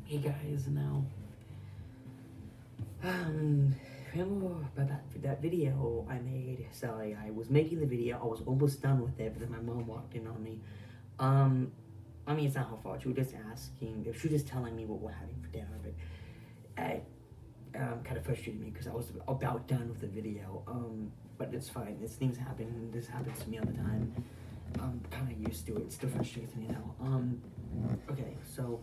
Hey guys, now, remember about that video I made? Sorry, I was making the video, I was almost done with it, but then my mom walked in on me. Um, I mean, it's not her fault, she was just asking, she was just telling me what we're having for dinner, but it kind of frustrated me because I was about done with the video. But it's fine, this happens to me all the time. I'm kind of used to it, it still frustrates me now. Okay, so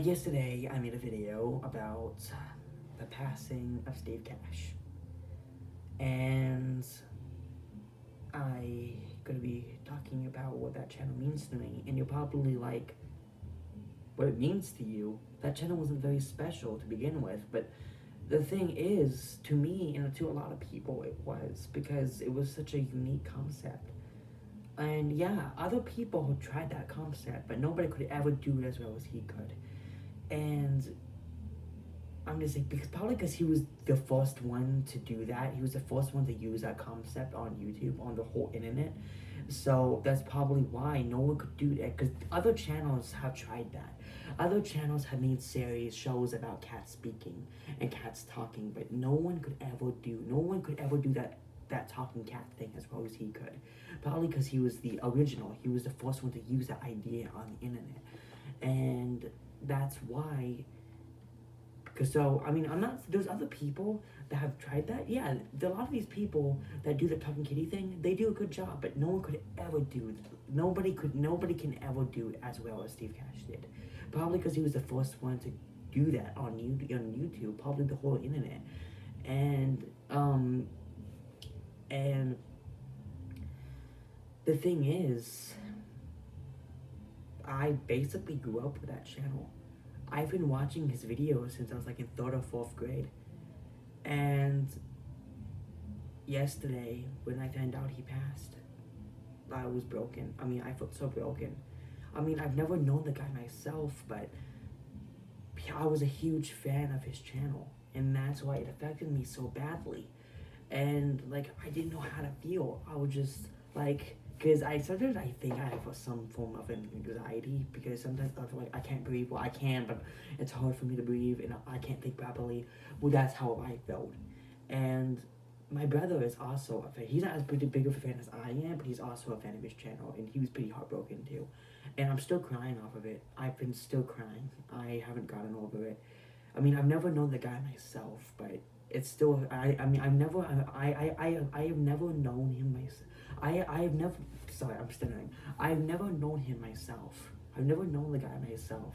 yesterday I made a video about the passing of Steve Cash, and I gonna be talking about what that channel means to me. And you're probably like, what it means to you? That channel wasn't very special to begin with, but the thing is, to me and to a lot of people, it was because it was such a unique concept. And yeah, other people who tried that concept, but nobody could ever do it as well as he could. And I'm just saying, because probably because he was the first one to do that. He was the first one to use that concept on YouTube, on the whole internet. So that's probably why no one could do that. Because other channels have tried that. Other channels have made series, shows about cats speaking and cats talking, but no one could ever do that talking cat thing as well as he could. Probably because he was the original. He was the first one to use that idea on the internet. And that's why. Because so, I mean, I'm not, there's other people that have tried that. Yeah, there are a lot of these people that do the talking kitty thing, they do a good job, but no one could ever do, nobody can ever do it as well as Steve Cash did. Probably because he was the first one to do that on YouTube, probably the whole internet. And, and the thing is, I basically grew up with that channel. I've been watching his videos since I was like in 3rd or 4th grade. And yesterday, when I found out he passed, I was broken. I mean, I felt so broken. I mean, I've never known the guy myself, but I was a huge fan of his channel. And that's why it affected me so badly. And like, I didn't know how to feel. I was just like, because sometimes I think I have some form of anxiety, because sometimes I feel like I can't breathe. Well, I can, but it's hard for me to breathe and I can't think properly. Well, that's how I felt. And my brother is also a fan. He's not as big of a fan as I am, but he's also a fan of his channel, and he was pretty heartbroken too. And I'm still crying off of it. I've been still crying. I haven't gotten over it. I mean, I've never known the guy myself, but it's still, I mean, I have never known him myself. I have never, sorry, I'm stuttering. I've never known him myself. I've never known the guy myself,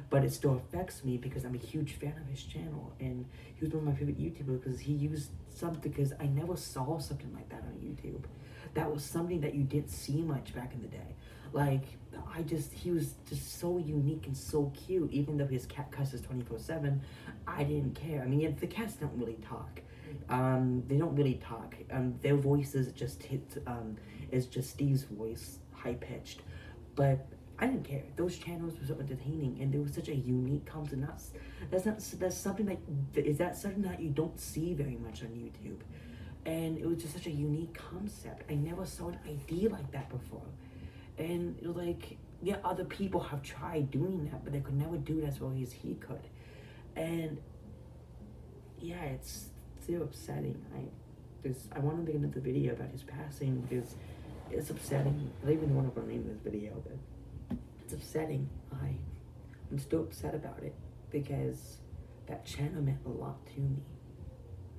but it still affects me because I'm a huge fan of his channel, and he was one of my favorite YouTubers because he used something, because I never saw something like that on YouTube. That was something that you didn't see much back in the day. Like, he was just so unique and so cute. Even though his cat cusses 24/7, I didn't care. I mean, the cats don't really talk. They don't really talk. Their voices just is just Steve's voice, high pitched. But I didn't care. Those channels were so entertaining, and there was such a unique concept. That's something that something that you don't see very much on YouTube. And it was just such a unique concept. I never saw an idea like that before. And it was like, yeah, other people have tried doing that, but they could never do it as well as he could. And yeah, it's still upsetting. I want to make another video about his passing because it's upsetting. I don't even want to name this video, but it's upsetting. I'm still upset about it because that channel meant a lot to me,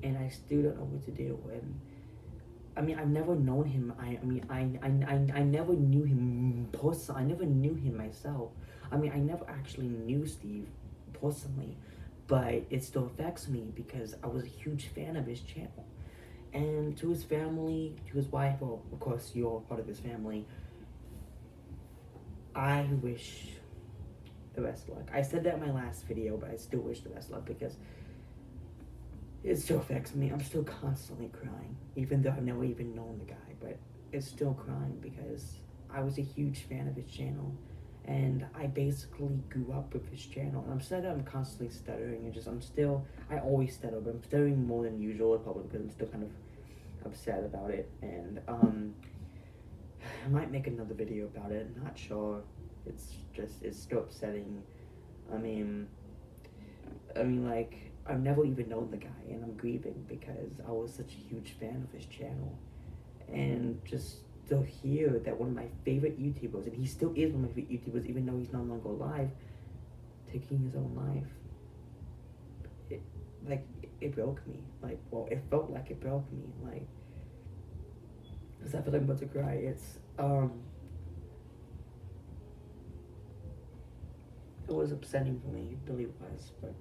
and I still don't know what to do. And I mean, I've never known him. I never knew him personally. I never knew him myself. I mean, I never actually knew Steve personally, but it still affects me because I was a huge fan of his channel. And to his family, to his wife, well, of course, you're part of his family, I wish the best luck. I said that in my last video, but I still wish the best luck because it still affects me. I'm still constantly crying, even though I've never even known the guy, but it's still crying because I was a huge fan of his channel, and I basically grew up with his channel. And I'm constantly stuttering, and I always stutter, but I'm stuttering more than usual, probably because I'm still kind of upset about it. And I might make another video about it, not sure. It's still upsetting. I mean, like, I've never even known the guy, and I'm grieving because I was such a huge fan of his channel. And just to hear that one of my favorite YouTubers, and he still is one of my favorite YouTubers, even though he's no longer alive, taking his own life, it, like, it broke me. Like, well, it felt like it broke me. Like, because I feel like I'm about to cry. It was upsetting for me, it really was, but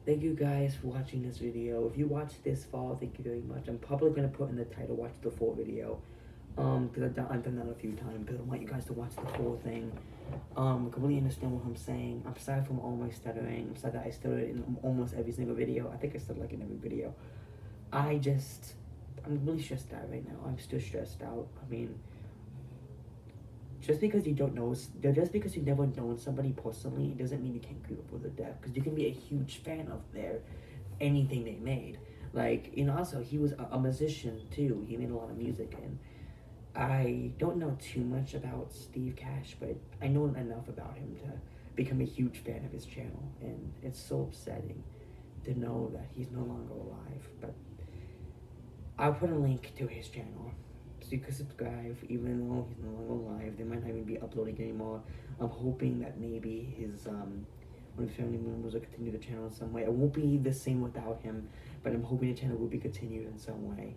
thank you guys for watching this video. If you watched this far, thank you very much. I'm probably gonna put in the title, watch the full video. Because I've done that a few times, because I want you guys to watch the full thing. Completely understand what I'm saying. I'm sorry for all my stuttering. I'm sorry that I stuttered in almost every single video. I think I stuttered like in every video. I'm really stressed out right now. I'm still stressed out. I mean, just because you've never known somebody personally, it doesn't mean you can't grieve over their death. Because you can be a huge fan of anything they made. Like, also he was a musician too. He made a lot of music, and I don't know too much about Steve Cash, but I know enough about him to become a huge fan of his channel, and it's so upsetting to know that he's no longer alive. But I'll put a link to his channel so you can subscribe, even though he's no longer alive. They might not even be uploading anymore. I'm hoping that maybe one of his family members will continue the channel in some way. It won't be the same without him, but I'm hoping the channel will be continued in some way.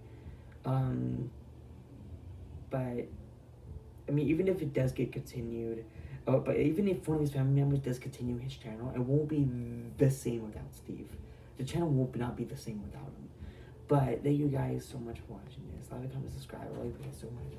But I mean, even if it does get continued, but even if one of his family members does continue his channel, it won't be the same without Steve. The channel will not be the same without him. But thank you guys so much for watching this. Like, comment, subscribe. I love you guys so much.